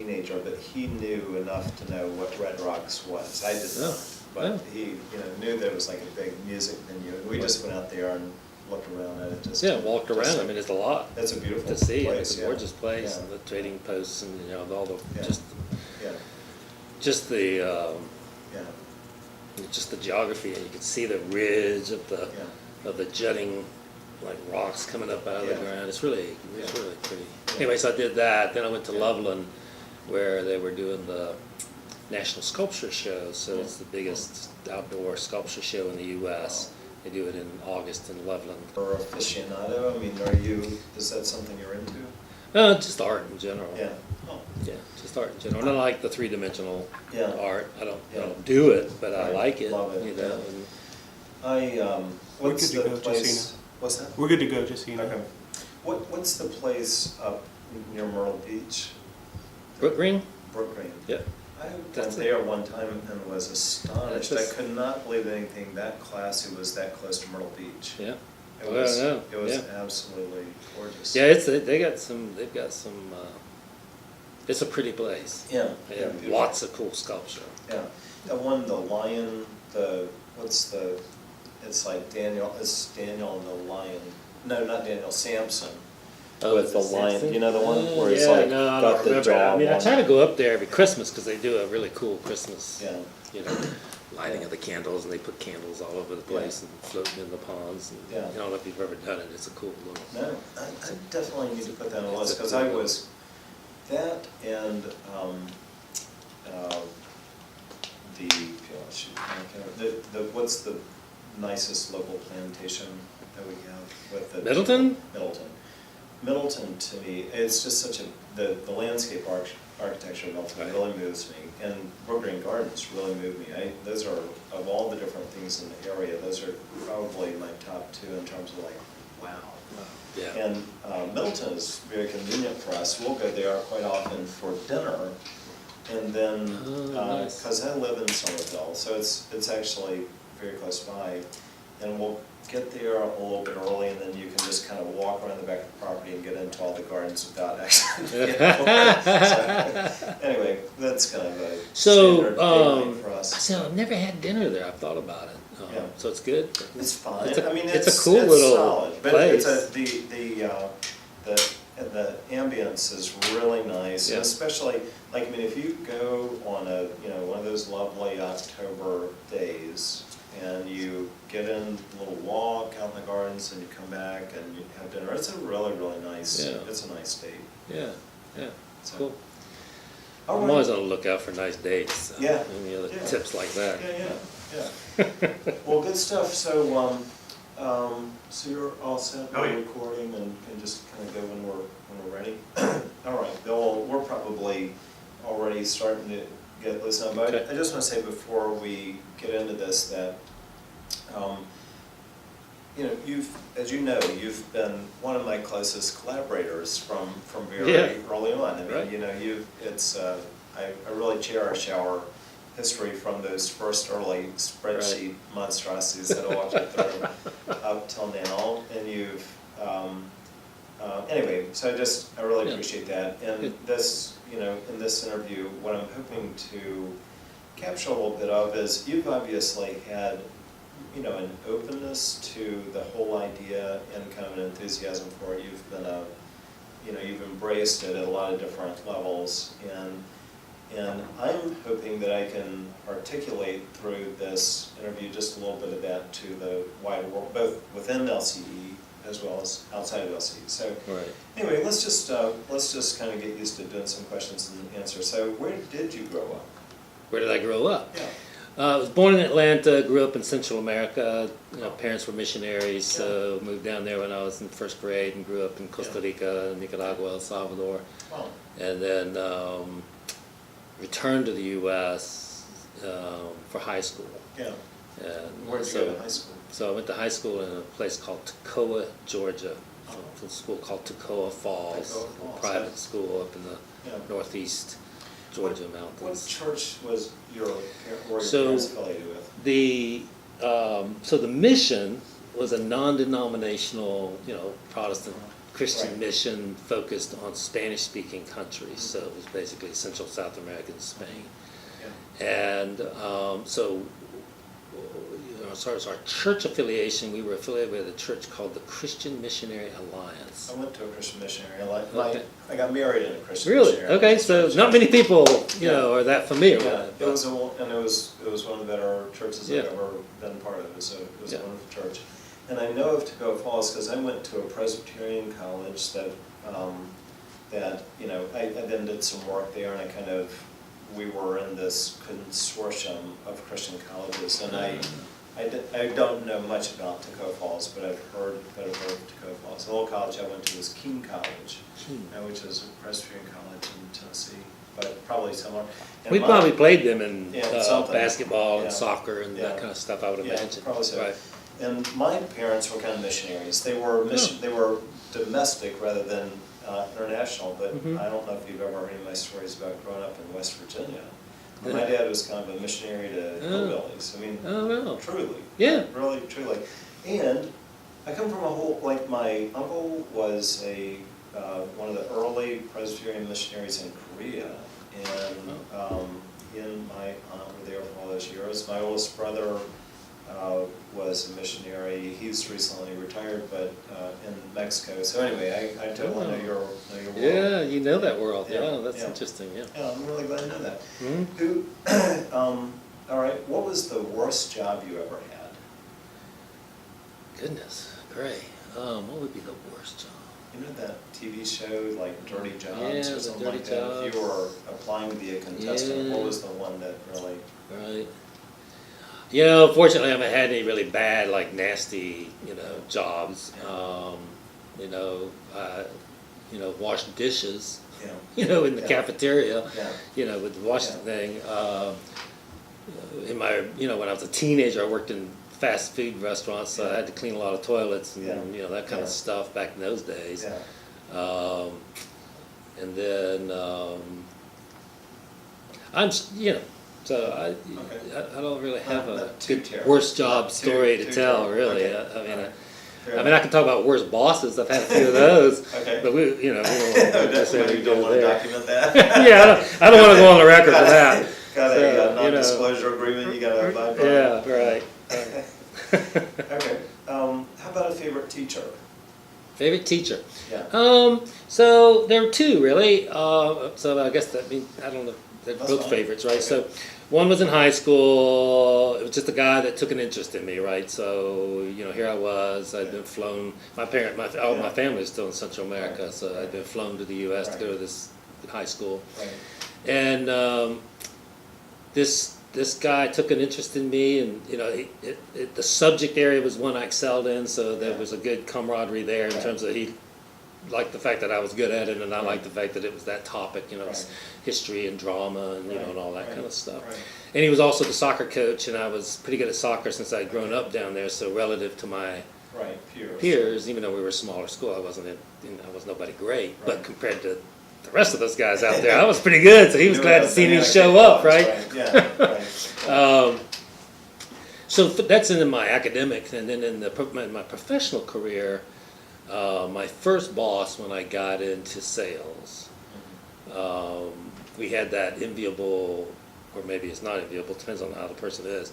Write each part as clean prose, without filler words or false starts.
teenager, but he knew enough to know what Red Rocks was. I did not, but he knew that it was like a big music venue, and we just went out there and looked around at it. Walked around. Like, I mean, it's a lot. That's a beautiful to see. place. It's a gorgeous place, and the trading posts, and all the just the just the geography, and you can see the ridge of the jutting like rocks coming up out of the ground. It's really pretty. Anyway, so I did that. Then I went to Loveland, where they were doing the National Sculpture Show. So it's the biggest outdoor sculpture show in the U.S. Wow. They do it in August in Loveland. For aficionado, I mean, is that something you're into? Just art in general. Yeah. Oh. Yeah, just art in general. And I like the three-dimensional art. I don't do it, but I like it. Love it. What's the place? What's that? We're good to go, just so you know. Okay. What's the place up near Myrtle Beach? Brook Green? Brook Green. Yeah. I went there one time and was astonished. I could not believe anything that classy was that close to Myrtle Beach. Yeah. It was absolutely gorgeous. Yeah, they've got some. It's a pretty place. Yeah. They have lots of cool sculpture. Yeah. The lion. It's like Daniel. It's Daniel and the lion. No, not Daniel. Samson. With the lion, Samson? you know the one where he's got the jaw. I mean, I try to go up there every Christmas because they do a really cool Christmas, lighting of the candles, and they put candles all over the place and floating in the ponds. And, I don't know if you've ever done it. It's a cool little. No, I definitely need to put that on the list because I was that and the what's the nicest local plantation that we have with the Middleton? Middleton to me, it's just such the landscape architecture of Middleton really moves me, and Brook Green Gardens really move me. Those are, of all the different things in the area, those are probably my top two in terms of like, wow. Yeah. And Middleton is very convenient for us. We'll go there quite often for dinner, and then because I live in Somerville, so it's actually very close by, and we'll get there a little bit early, and then you can just kind of walk around the back of the property and get into all the gardens without actually getting so, anyway, that's kind of a standard day for us. I said I've never had dinner there. I've thought about it. So it's good. It's fine. It's it's a cool little solid, but place. The ambience is really nice, and especially if you go on one of those lovely October days, and you get in a little walk out in the gardens, and you come back and you have dinner. It's a really, really nice. It's a nice date. Yeah. So. Cool. All I'm always on the lookout for nice dates. So any other tips like that? Yeah. Well, good stuff. So, so you're all set for recording, and can just kind of go when we're ready. All right, Bill. We're probably already starting to get loosened up. But I just want to say before we get into this that, as you know, you've been one of my closest collaborators from very early on. I mean, I really cherish our history from those first early spreadsheet monstrosities that I walked you through up till now, and you've anyway. So I really appreciate that. And this, in this interview, what I'm hoping to capture a little bit of is you've obviously had, an openness to the whole idea and kind of an enthusiasm for it. You've been you've embraced it at a lot of different levels, and I'm hoping that I can articulate through this interview just a little bit of that to the wider world, both within LCE as well as outside of LCE. So anyway, let's just kind of get used to doing some questions and answers. So where did you grow up? Where did I grow up? Yeah. I was born in Atlanta, grew up in Central America. Parents were missionaries, so moved down there when I was in first grade and grew up in Costa Rica, Nicaragua, El Salvador. Wow. And then returned to the U.S. For high school. Yeah. Where did you go to high school? So I went to high school in a place called Toccoa, Georgia. It's a school called Toccoa Falls, a private school up in the northeast Georgia mountains. What church was your parents affiliated with? So the mission was a non-denominational, Protestant Christian Right. mission focused on Spanish-speaking countries, so it was basically Central South America and Spain. Yeah. And so, you know, as far as our church affiliation, we were affiliated with a church called the Christian Missionary Alliance. I went to a Christian missionary. Okay. I got married in a Christian Really? missionary. Okay, so church. not many people, you know, are that familiar Yeah, with it. it was it was one of the better churches Yeah. I've ever been part of. It was a Yeah. wonderful church. And I know of Toccoa Falls because I went to a Presbyterian college that, you know, I then did some work there, and we were in this consortium of Christian colleges, and I don't know much about Toccoa Falls, but I've heard of Toccoa Falls. The little college I went to was Keene College, which is a Presbyterian college in Tennessee, but probably somewhere. And We probably played them in something. basketball and Yeah. soccer and that Yeah. kind of stuff, I would Yeah, imagine. probably so. Right. And my parents were kind of missionaries. They were they were domestic rather than international, but Mhm. I don't know if you've ever heard any of my stories about growing up in West Virginia. My dad was kind of a missionary to hillbillies. I mean, Oh, wow. truly. Yeah. Really, truly. And I come from a whole, like my uncle was one of the early Presbyterian missionaries in Korea, and he and my aunt were there for all those years. My oldest brother was a missionary. He's recently retired, but in Mexico. So anyway, I totally know your world. Yeah, you know that world. Yeah, Yeah, that's yeah. interesting. Yeah. Yeah, I'm really glad to know that. Mhm. Who? All right. What was the worst job you ever had? Goodness, Gray. What would be the worst job? You know that TV show like Dirty Jobs Yeah, or the something Dirty like that? If you Jobs. were applying to be a contestant, Yeah. what was the one that really? Right. You know, fortunately, I haven't had any really bad, like nasty, you know, jobs. You know, wash dishes. Yeah. You know, in the Yeah. cafeteria. Yeah. You know, with the washing Yeah. thing. When I was a teenager, I worked in fast food restaurants, so I had to clean a lot of toilets and Yeah. you know that kind of Yeah. stuff back in those days. Yeah. And then so I don't really have a Not too good terrible. worst job Not story too to tell, terrible. really. Okay. I mean, All right. I can talk about worst bosses. I've had a few of those, Okay. but we don't necessarily You don't go want to there. document that? Yeah, I don't want to go on the record for that. Got So, a you know. non-disclosure agreement you got to abide by? Yeah, right. Okay. How about a favorite teacher? Favorite teacher. Yeah. So there were two really. So I guess that means I don't know. They're That's both fine. favorites, right? Okay. So one was in high school. It was just a guy that took an interest in me, right? So here I was. I'd been flown. All my family is still in Central America, Right. so I'd been flown to the U.S. to Right. go to this high school, Right. and this guy took an interest in me, and the subject area was one I excelled in, so there was a good camaraderie there in Right. terms of he liked the fact that I was good at it, and I Right. liked the fact that it was that topic, Right. history and drama, and Right. and all that Right. kind of stuff. Right. And he was also the soccer coach, and I was pretty good at soccer since I'd grown up down there. So relative to my Right. peers, even though we were a smaller school, I was nobody great, but Right. compared to the rest of those guys out there, I was pretty good. So he was You glad know to see me dynamic show thing up, was, right? Yeah. Right. So that's in my academic, and then in my professional career, my first boss when I got into sales, we had that enviable, or maybe it's not enviable, depends on how the person is,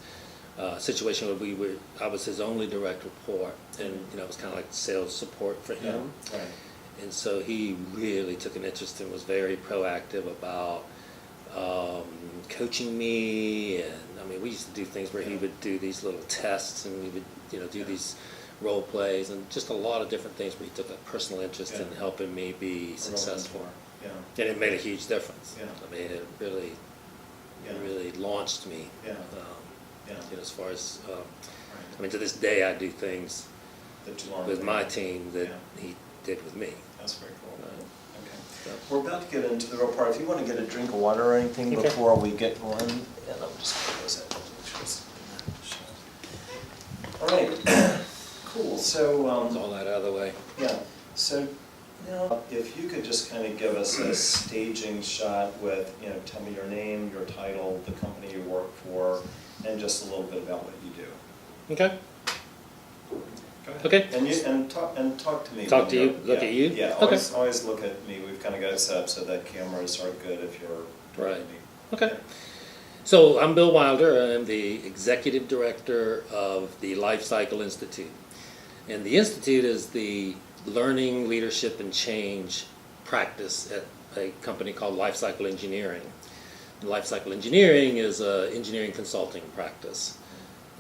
situation where I was his only direct report, and it was kind of like sales support for Yeah. him. Right. And so he really took an interest and was very proactive about coaching me. And I mean, we used to do things where he would do these little tests, and we would do these role plays, and just a lot of different things where he took a personal interest in helping me be successful. Yeah. And it made a huge difference. Yeah. I mean, it really, really launched me. Yeah. As far as, Right. I mean, to this day, I do things That you learned with from my him. team that Yeah. he did with me. That's very cool. Okay. So. We're about to get into the real part. If you want to get a drink of water or anything Okay. before we get going, and I'm just going to close that. All right. Cool. So, All that out of the way. yeah. So, now, if you could just kind of give us a staging shot with, tell me your name, your title, the company you work for, and just a little bit about what you do. Okay. Go ahead. Okay. And talk to me. Talk to you? Look yeah, at you? Yeah, Okay. always look at me. We've kind of got it set up so that cameras are good if you're Right. talking to me. Okay. So I'm Bill Wilder. I'm the executive director of the Life Cycle Institute. And the Institute is the learning, leadership, and change practice at a company called Life Cycle Engineering. And Life Cycle Engineering is an engineering consulting practice.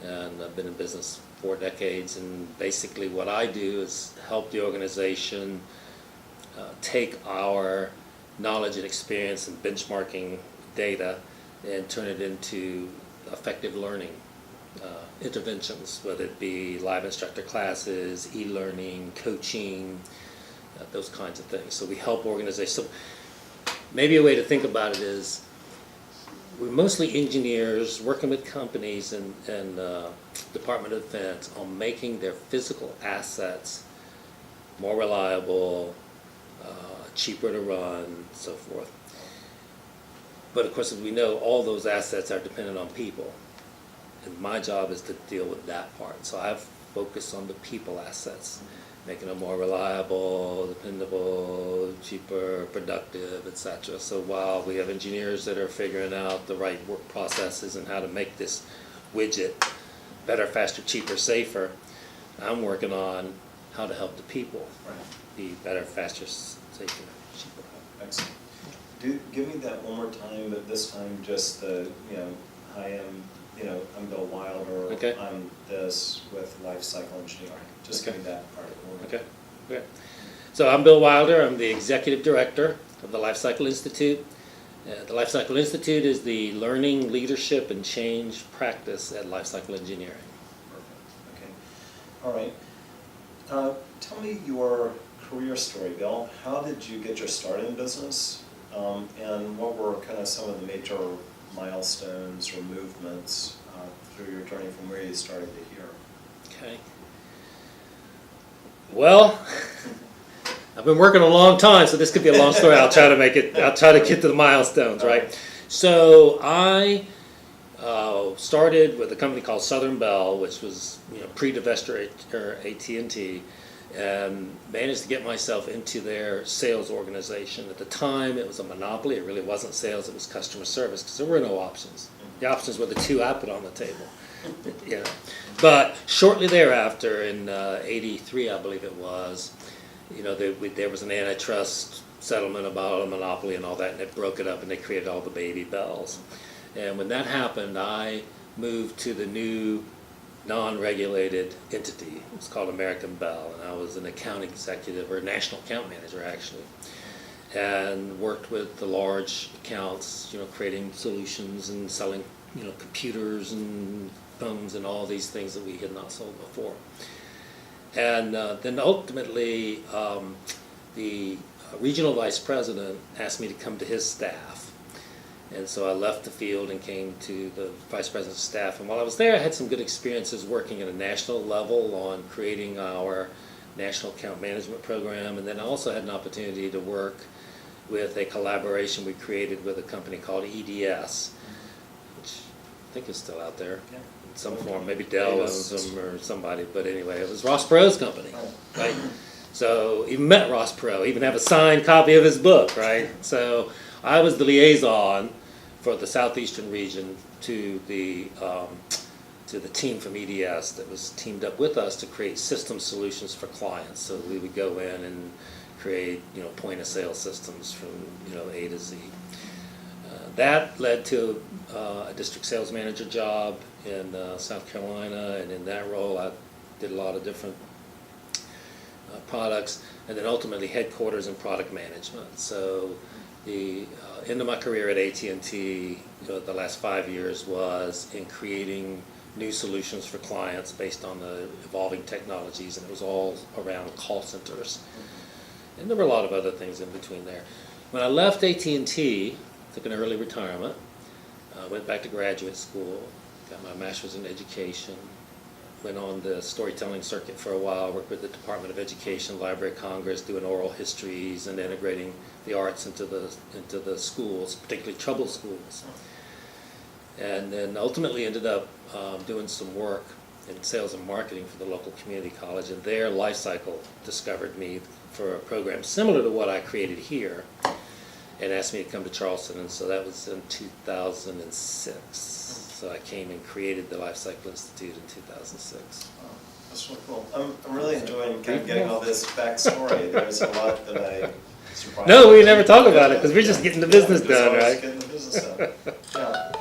And I've been in business 4 decades, and basically what I do is help the organization take our knowledge and experience and benchmarking data and turn it into effective learning interventions, whether it be live instructor classes, e-learning, coaching, those kinds of things. So we help organizations. So maybe a way to think about it is we're mostly engineers working with companies and Department of Defense on making their physical assets more reliable, cheaper to run, so forth. But of course, as we know, all those assets are dependent on people. And my job is to deal with that part. So I've focused on the people assets, making them more reliable, dependable, cheaper, productive, etc. So while we have engineers that are figuring out the right work processes and how to make this widget better, faster, cheaper, safer, I'm working on how to help the people be better, faster, safer, cheaper. Excellent. Give me that one more time, but this time just the, hi, I'm Bill Wilder. Okay. I'm this with Life Cycle Engineering. Just give me that part. Okay. Okay. So I'm Bill Wilder. I'm the executive director of the Life Cycle Institute. The Life Cycle Institute is the learning, leadership, and change practice at Life Cycle Engineering. Perfect. Okay. All right. Tell me your career story, Bill. How did you get your start in business? And what were kind of some of the major milestones or movements through your journey from where you started to here? Okay. Well, I've been working a long time, so this could be a long story. I'll try to get to the milestones, right? So I started with a company called Southern Bell, which was pre-divestiture AT&T, and managed to get myself into their sales organization. At the time, it was a monopoly. It really wasn't sales, it was customer service, because there were no options. The options were the two I put on the table. But shortly thereafter, in '83, I believe it was, there was an antitrust settlement about a monopoly and all that, and it broke it up, and they created all the baby bells. And when that happened, I moved to the new non-regulated entity. It was called American Bell, and I was an account executive, or national account manager actually, and worked with the large accounts, creating solutions and selling, computers and phones and all these things that we had not sold before. And then ultimately, the regional vice president asked me to come to his staff. And so I left the field and came to the vice president's staff. And while I was there, I had some good experiences working at a national level on creating our national account management program. And then I also had an opportunity to work with a collaboration we created with a company called EDS, which I think is still out there in some form. Maybe Dell owns them or somebody. But anyway, it was Ross Perot's company, right? So even met Ross Perot, even have a signed copy of his book, right? So I was the liaison for the southeastern region to the team from EDS that was teamed up with us to create system solutions for clients. So we would go in and create point of sale systems from A to Z. That led to a district sales manager job in South Carolina, and in that role I did a lot of different products, and then ultimately headquarters and product management. So the end of my career at AT&T, the last 5 years was in creating new solutions for clients based on the evolving technologies, and it was all around call centers. And there were a lot of other things in between there. When I left AT&T, took an early retirement, went back to graduate school, got my master's in education, went on the storytelling circuit for a while, worked with the Department of Education, Library of Congress, doing oral histories and integrating the arts into the schools, particularly troubled schools. And then ultimately ended up doing some work in sales and marketing for the local community college, and their life cycle discovered me for a program similar to what I created here, and asked me to come to Charleston, and so that was in 2006. So I came and created the Life Cycle Institute in 2006. Oh, that's really cool. I'm really enjoying kind of getting all this backstory. There's a lot that I surprised. No, we never talk about it because we're just getting the business done, right? Getting the business done. Yeah.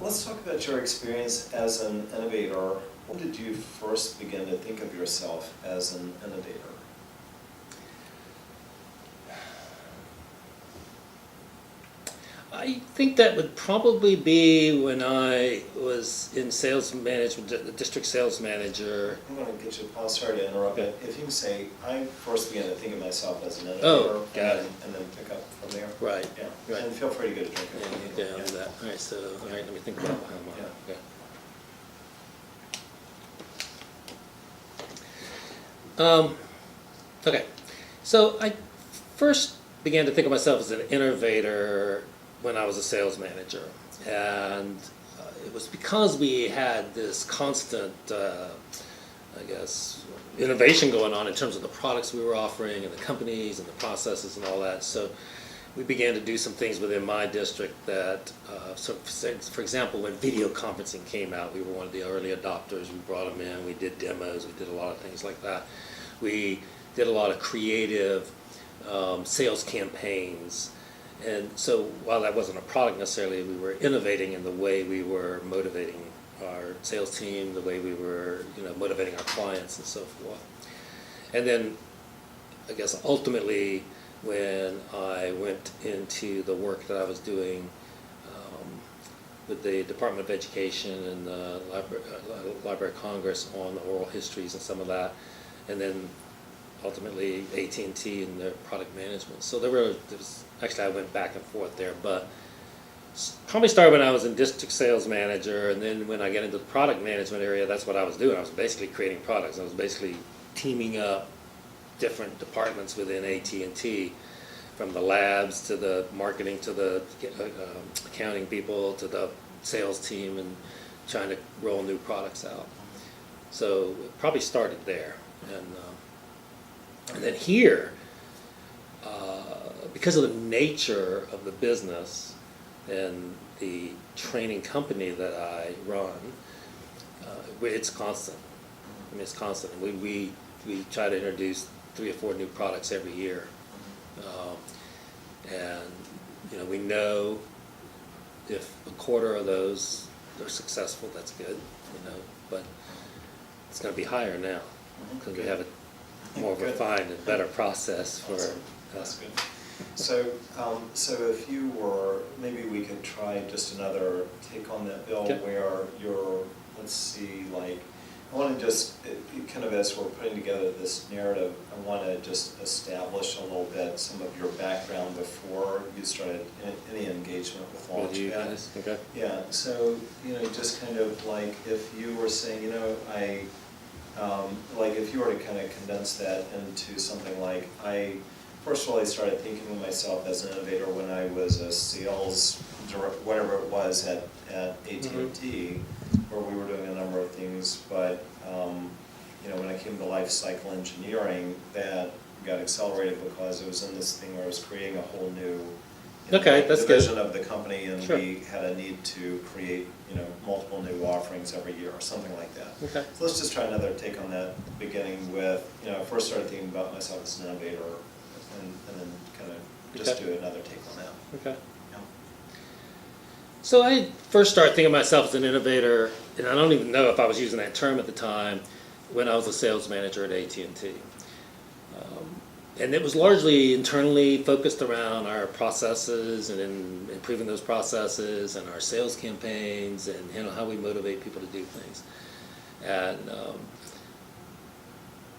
Let's talk about your experience as an innovator. When did you first begin to think of yourself as an innovator? I think that would probably be when I was in sales management, the district sales manager. I'm going to get you, sorry to interrupt, Okay. but if you can say, I first began to think of myself as an innovator, Oh, got it. and then pick up from there. Right. Yeah, Right. and feel free to get a drink. Yeah, I'll do that. All right, so, all right, let me think about how I'm Yeah. okay. Okay, so I first began to think of myself as an innovator when I was a sales manager, and it was because we had this constant, I guess, innovation going on in terms of the products we were offering and the companies and the processes and all that. So we began to do some things within my district that, so for example, when video conferencing came out, we were one of the early adopters. We brought them in, we did demos, we did a lot of things like that. We did a lot of creative sales campaigns. And so while that wasn't a product necessarily, we were innovating in the way we were motivating our sales team, the way we were, motivating our clients and so forth. And then, I guess ultimately, when I went into the work that I was doing with the Department of Education and the Library of Congress on the oral histories and some of that, and then ultimately AT&T and their product management. So actually I went back and forth there, but probably started when I was in district sales manager, and then when I got into the product management area, that's what I was doing. I was basically creating products. I was basically teaming up different departments within AT&T, from the labs to the marketing to the accounting people to the sales team, and trying to roll new products out. So it probably started there. And then here, because of the nature of the business and the training company that I run, it's constant. I mean, it's constant. We try to introduce 3 or 4 new products every year, and we know if a quarter of those are successful, that's good. But it's going to be higher now because we have a more refined and better process for. That's good. So if you were, maybe we could try just another take on that, Bill, Okay. where you're, let's see, like, I want to just, kind of as we're putting together this narrative, I want to just establish a little bit some of your background before you started any engagement with Launchpad. With you guys? Okay. Yeah, so, just kind of like if you were saying, like if you were to kind of condense that into something like, first of all, I started thinking of myself as an innovator when I was a sales, whatever it was at AT&T, where we were doing a number of things, but when I came to life cycle engineering, that got accelerated because it was in this thing where I was creating a whole new division of the company, and Sure. we had a need to create multiple new offerings every year or something like that. Okay. So let's just try another take on that, beginning with, I first started thinking about myself as an innovator, and then kind of just Okay. do another take on that. Okay. Yeah. So I first started thinking of myself as an innovator, and I don't even know if I was using that term at the time, when I was a sales manager at AT&T. And it was largely internally focused around our processes and in improving those processes and our sales campaigns and how we motivate people to do things. And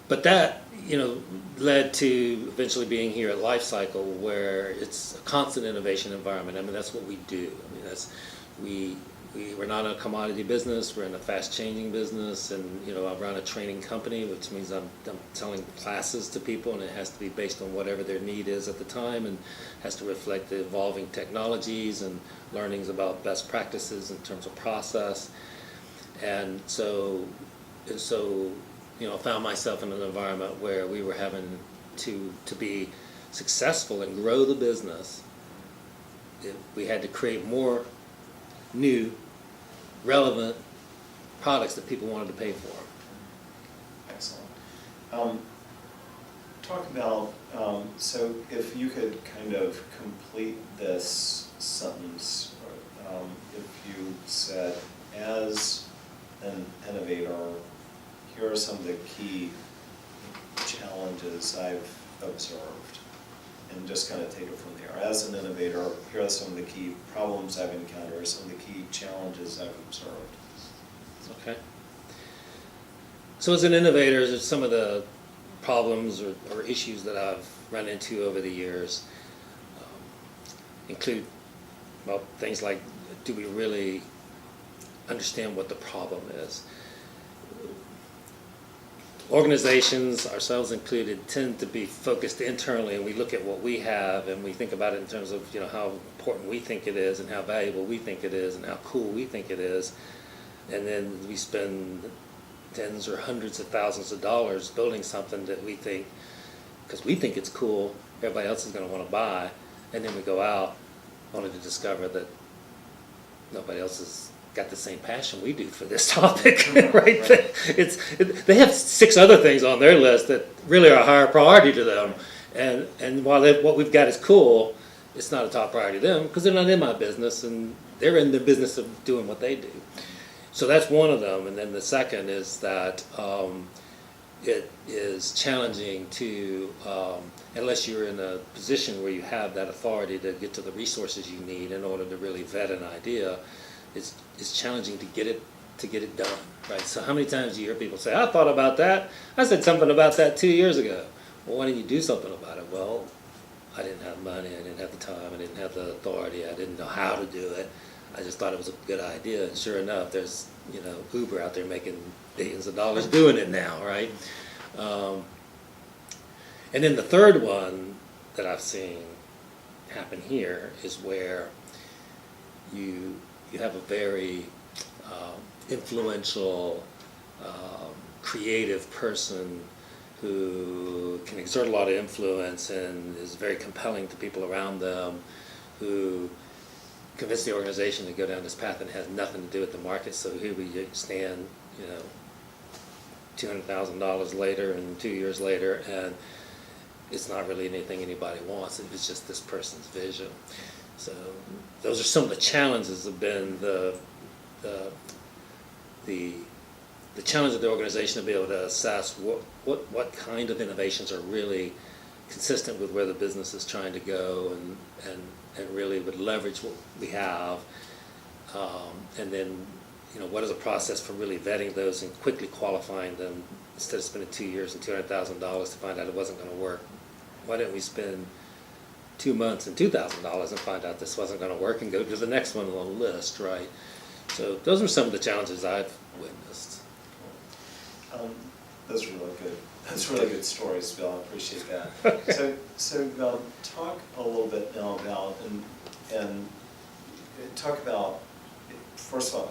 but that led to eventually being here at Lifecycle, where it's a constant innovation environment. I mean, that's what we do. I mean, we're not a commodity business. We're in a fast-changing business, and I run a training company, which means I'm selling classes to people, and it has to be based on whatever their need is at the time, and has to reflect the evolving technologies and learnings about best practices in terms of process. And so, I found myself in an environment where we were having to be successful and grow the business. We had to create more new, relevant products that people wanted to pay for. Excellent. Talk about, so if you could kind of complete this sentence, if you said, as an innovator, here are some of the key challenges I've observed, and just kind of take it from there. As an innovator, here are some of the key problems I've encountered, some of the key challenges I've observed. Okay. So as an innovator, there's some of the problems or issues that I've run into over the years include, well, things like, do we really understand what the problem is? Organizations, ourselves included, tend to be focused internally, and we look at what we have and we think about it in terms of how important we think it is and how valuable we think it is and how cool we think it is, and then we spend tens or hundreds of thousands of dollars building something that we think, because we think it's cool, everybody else is going to want to buy, and then we go out only to discover that nobody else has got the same passion we do for this topic, right? They have 6 other things on their list that really are a higher priority to them, and while what we've got is cool, it's not a top priority to them because they're not in my business and they're in the business of doing what they do. So that's one of them, and then the second is that it is challenging to, unless you're in a position where you have that authority to get to the resources you need in order to really vet an idea, it's challenging to get it done, right? So how many times do you hear people say, I thought about that, I said something about that 2 years ago. Well, why didn't you do something about it? Well, I didn't have money, I didn't have the time, I didn't have the authority, I didn't know how to do it. I just thought it was a good idea, and sure enough, there's Uber out there making billions of dollars doing it now, right? And then the third one that I've seen happen here is where you have a very influential, creative person who can exert a lot of influence and is very compelling to people around them, who convince the organization to go down this path and has nothing to do with the market. So here we stand, $200,000 later and 2 years later, and it's not really anything anybody wants. It was just this person's vision. So those are some of the challenges have been the challenge of the organization to be able to assess what kind of innovations are really consistent with where the business is trying to go and really would leverage what we have, and then what is a process for really vetting those and quickly qualifying them instead of spending 2 years and $200,000 to find out it wasn't going to work. Why didn't we spend 2 months and $2,000 and find out this wasn't going to work and go to the next one on the list, right? So those are some of the challenges I've witnessed. Those are really good. That's really good stories, Bill. I appreciate that. So talk a little bit now about and talk about. First of all,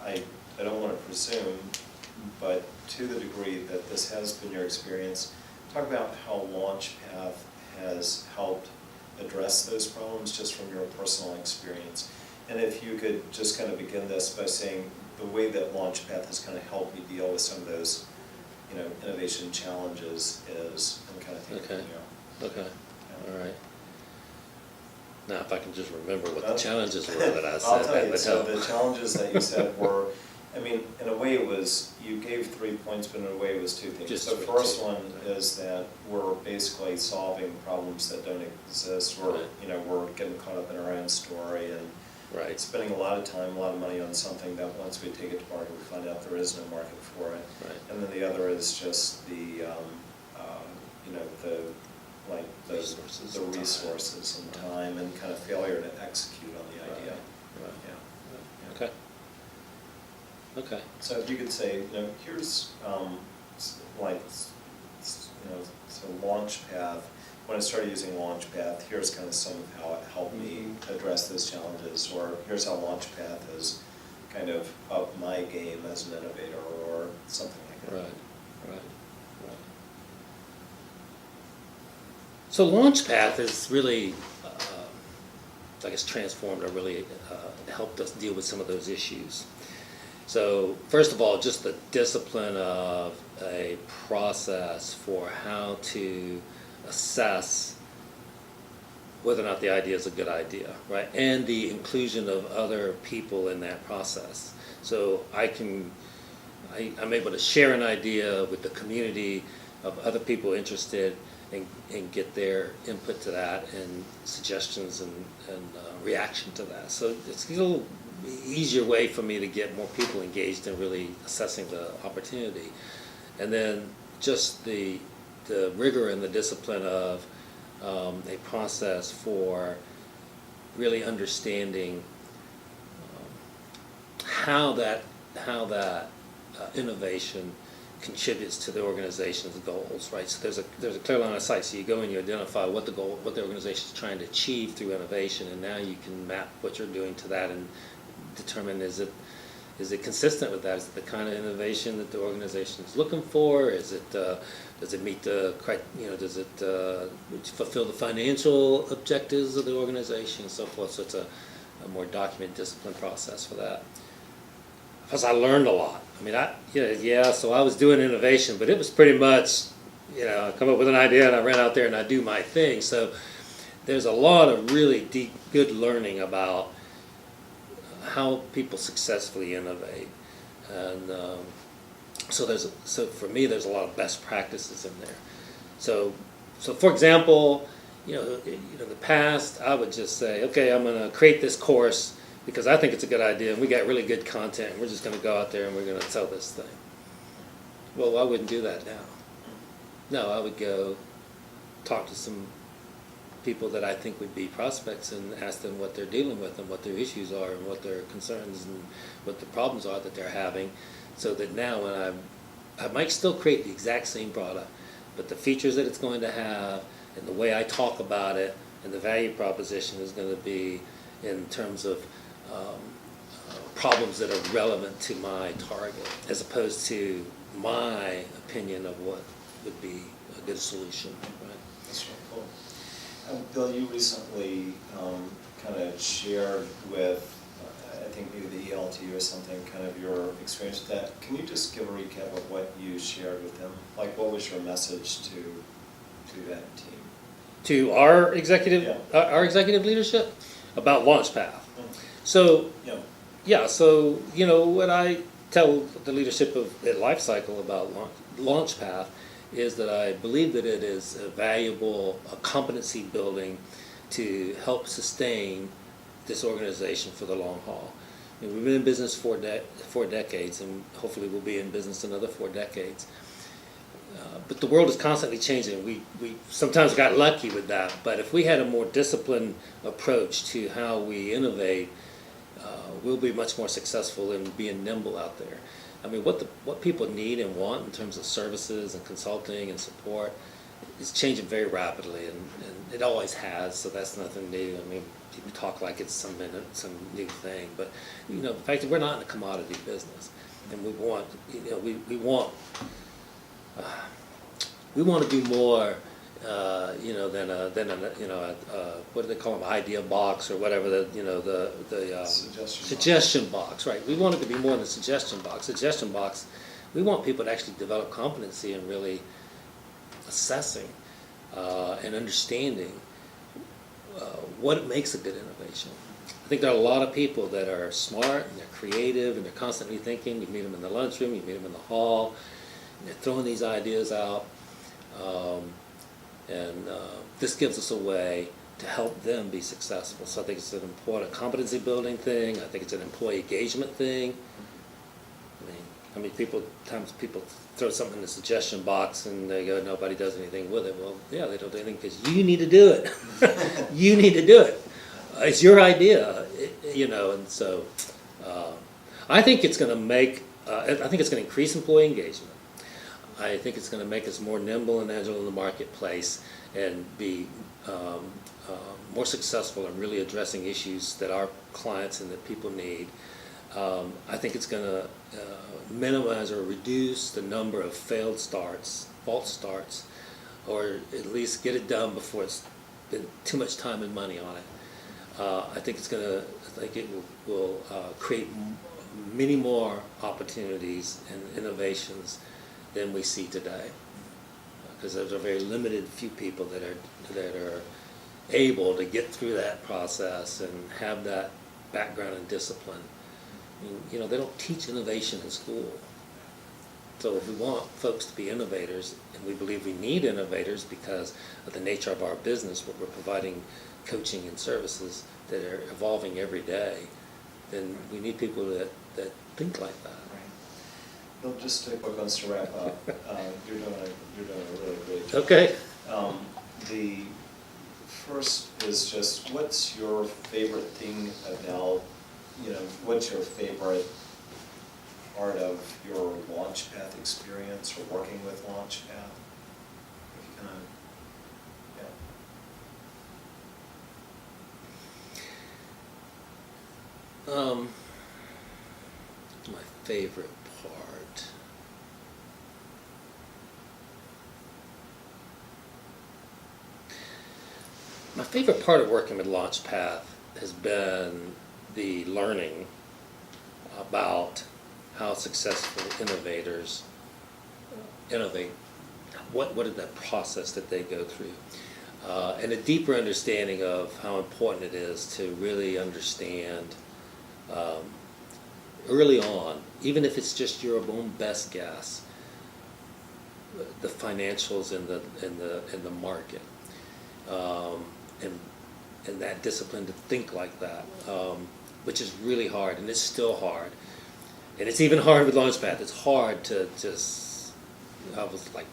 I don't want to presume, but to the degree that this has been your experience, talk about how Launchpath has helped address those problems just from your personal experience. And if you could just kind of begin this by saying the way that Launchpath has kind of helped me deal with some of those, innovation challenges is, and kind of take it from there. Okay. Yeah. All right. Now, if I can just remember what the challenges were that I said, that would help. So the challenges that you said were, in a way it was, you gave 3 points, but in a way it was 2 things. Just the first one is that we're basically solving problems that don't exist. We're, we're getting caught up in our own story and spending a lot of time, a lot of money on something that once we take it to market, we find out there is no market for it. Right. And then the other is just the resources and time and kind of failure to execute on the idea. Right. Yeah. Okay. So if you could say, here's so Launchpath. When I started using Launchpath, here's kind of some of how it helped me address those challenges, or here's how Launchpath has kind of up my game as an innovator or something like that. Right. So Launchpath has really, I guess, transformed or really helped us deal with some of those issues. So first of all, just the discipline of a process for how to assess whether or not the idea is a good idea, right? And the inclusion of other people in that process. So I'm able to share an idea with the community of other people interested and get their input to that and suggestions and reaction to that. So it's a little easier way for me to get more people engaged in really assessing the opportunity. And then just the rigor and the discipline of a process for really understanding how that innovation contributes to the organization's goals, right? So there's a clear line of sight. So you go and you identify what the organization is trying to achieve through innovation, and now you can map what you're doing to that and determine is it consistent with that? Is it the kind of innovation that the organization is looking for? Is it does it meet the does it fulfill the financial objectives of the organization and so forth? So it's a more documented discipline process for that. Because I learned a lot. I mean, so I was doing innovation, but it was pretty much, I come up with an idea and I ran out there and I do my thing. So there's a lot of really deep, good learning about how people successfully innovate. And so for me, there's a lot of best practices in there. So for example, the past, I would just say, okay, I'm going to create this course because I think it's a good idea, and we got really good content, and we're just going to go out there and we're going to sell this thing. Well, I wouldn't do that now. No, I would go talk to some people that I think would be prospects and ask them what they're dealing with and what their issues are and what their concerns and what the problems are that they're having, so that now when I might still create the exact same product, but the features that it's going to have and the way I talk about it and the value proposition is going to be in terms of problems that are relevant to my target, as opposed to my opinion of what would be a good solution. Right? That's really cool. Bill, you recently kind of shared with, I think maybe the ELT or something, kind of your experience with that. Can you just give a recap of what you shared with them? Like, what was your message to that team? To our executive, our executive leadership about Launchpath. So, so what I tell the leadership of Lifecycle about Launchpath is that I believe that it is a valuable competency building to help sustain this organization for the long haul. We've been in business for 4 decades, and hopefully we'll be in business another 4 decades. But the world is constantly changing. We sometimes got lucky with that, but if we had a more disciplined approach to how we innovate, we'll be much more successful in being nimble out there. I mean, what people need and want in terms of services and consulting and support is changing very rapidly, and it always has, so that's nothing new. I mean, people talk like it's some new thing, but the fact that we're not in a commodity business, and we want to do more, than what do they call them, idea box or whatever, the suggestion box, right? We want it to be more than the suggestion box. Suggestion box, we want people to actually develop competency in really assessing and understanding what makes a good innovation. I think there are a lot of people that are smart and they're creative and they're constantly thinking. You meet them in the lunchroom, you meet them in the hall, and they're throwing these ideas out. This gives us a way to help them be successful. So I think it's an important competency building thing. I think it's an employee engagement thing. I mean, times people throw something in the suggestion box and they go, nobody does anything with it. Well, yeah, they don't do anything because you need to do it. You need to do it. It's your idea, and so I think it's going to increase employee engagement. I think it's going to make us more nimble and agile in the marketplace and be more successful in really addressing issues that our clients and that people need. I think it's going to minimize or reduce the number of failed starts, false starts, or at least get it done before it's been too much time and money on it. I think it will create many more opportunities and innovations than we see today, because there's a very limited few people that are able to get through that process and have that background and discipline. I mean, they don't teach innovation in school. So if we want folks to be innovators, and we believe we need innovators because of the nature of our business, where we're providing coaching and services that are evolving every day, then we need people that think like that. Right. Well, just a quick ones to wrap up. You're doing a really great job. Okay. The first is just, what's your favorite thing about, what's your favorite part of your Launchpad experience, or working with Launchpad? If you kind of, My favorite part. My favorite part of working with Launchpad has been the learning about how successful innovators innovate. What is that process that they go through? And a deeper understanding of how important it is to really understand early on, even if it's just your own best guess, the financials in the market, and that discipline to think like that, which is really hard, and it's still hard, and it's even hard with Launchpad. It's hard to just,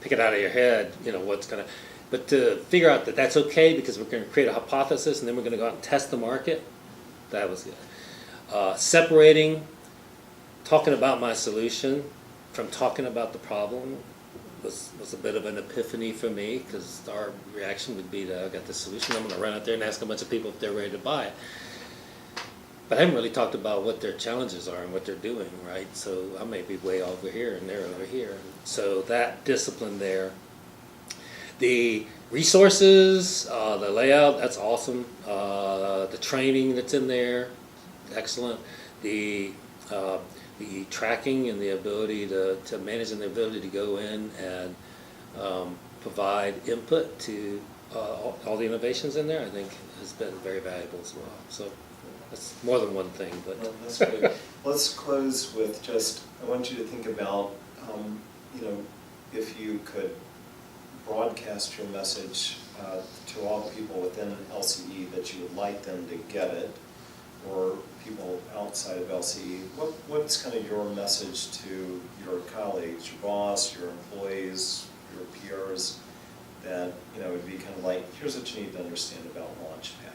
pick it out of your head, what's gonna. But to figure out that that's okay, because we're going to create a hypothesis and then we're going to go out and test the market, that was good. Separating, talking about my solution from talking about the problem was a bit of an epiphany for me, because our reaction would be to, I got the solution, I'm going to run out there and ask a bunch of people if they're ready to buy it. But I haven't really talked about what their challenges are and what they're doing, right? So I may be way over here and they're over here. So that discipline there. The resources, the layout, that's awesome. The training that's in there, excellent. The tracking and the ability to manage, and the ability to go in and provide input to all the innovations in there, I think has been very valuable as well. So that's more than one thing. But well, that's great. Let's close with just, I want you to think about, if you could broadcast your message to all the people within LCE that you would like them to get it, or people outside of LCE, what's kind of your message to your colleagues, your boss, your employees, your peers, that would be kind of like, here's what you need to understand about Launchpad?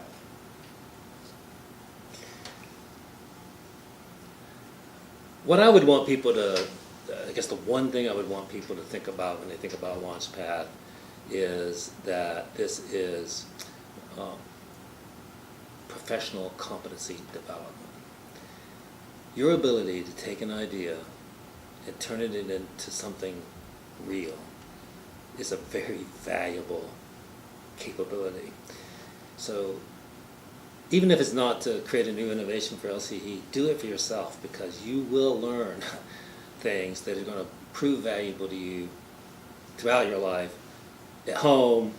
What I would want people to, I guess the one thing I would want people to think about when they think about Launchpad is that this is professional competency development. Your ability to take an idea and turn it into something real is a very valuable capability. So even if it's not to create a new innovation for LCE, do it for yourself, because you will learn things that are going to prove valuable to you throughout your life, at home,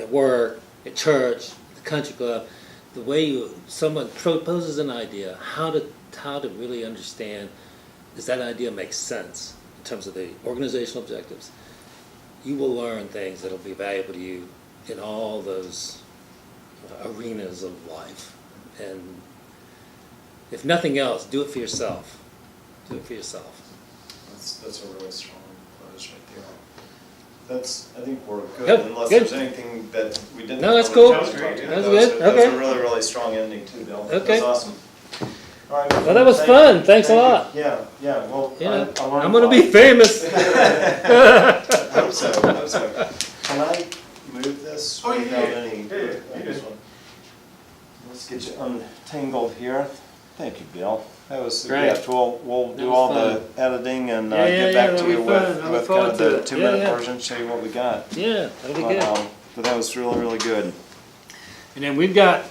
at work, at church, the country club. The way someone proposes an idea, how to really understand, does that idea make sense in terms of the organizational objectives? You will learn things that will be valuable to you in all those arenas of life. And if nothing else, do it for yourself. Do it for yourself. That's a really strong close right there. I think we're good, Yep, unless good. there's anything that we didn't. No, that's cover cool. that we talked about. That's good. That's Okay. a really, really strong ending too, Bill. Okay. That's awesome. All right. Well, that was fun. Thanks a lot. Yeah. Well, Yeah, I learned I'm a going to lot. be famous. I hope so. Can I move this? Oh, yeah, without yeah. any? Yeah, you This one. Let's get you untangled here. Thank you, Bill. That was a Great. gift. We'll That do was all fun. the editing and Yeah, get yeah, back to that'll you be fun. I look with kind forward of to the it. 2-minute Yeah. version, show you what we got. Yeah, that'll be good. But that was really, really good. And then we've got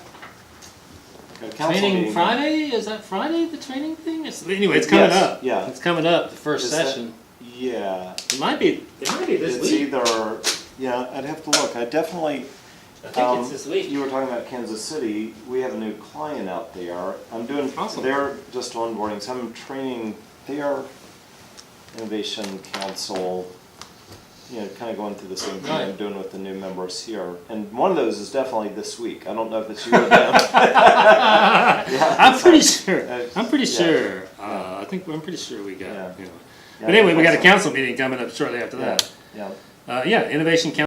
Got a council training meeting. Friday. Is that Friday, the training thing? Anyway, it's coming Yes, up. yeah. It's coming up, the first Is that- session. Yeah. It might be this It's week. either, yeah, I'd have to look. I definitely, I think it's this week. you were talking about Kansas City. We have a new client out there. I'm doing, Awesome. they're just onboarding, so I'm training their Innovation Council, you know, kind of going through the same thing I'm Right. doing with the new members here. And one of those is definitely this week. I don't know if it's you or them. I'm pretty sure. I'm pretty yeah. sure. Yeah. I'm pretty sure we got. Yeah. You know. Yeah, But anyway, we got a awesome. council meeting coming up shortly after Yeah, that. yeah. Yeah, Innovation Council.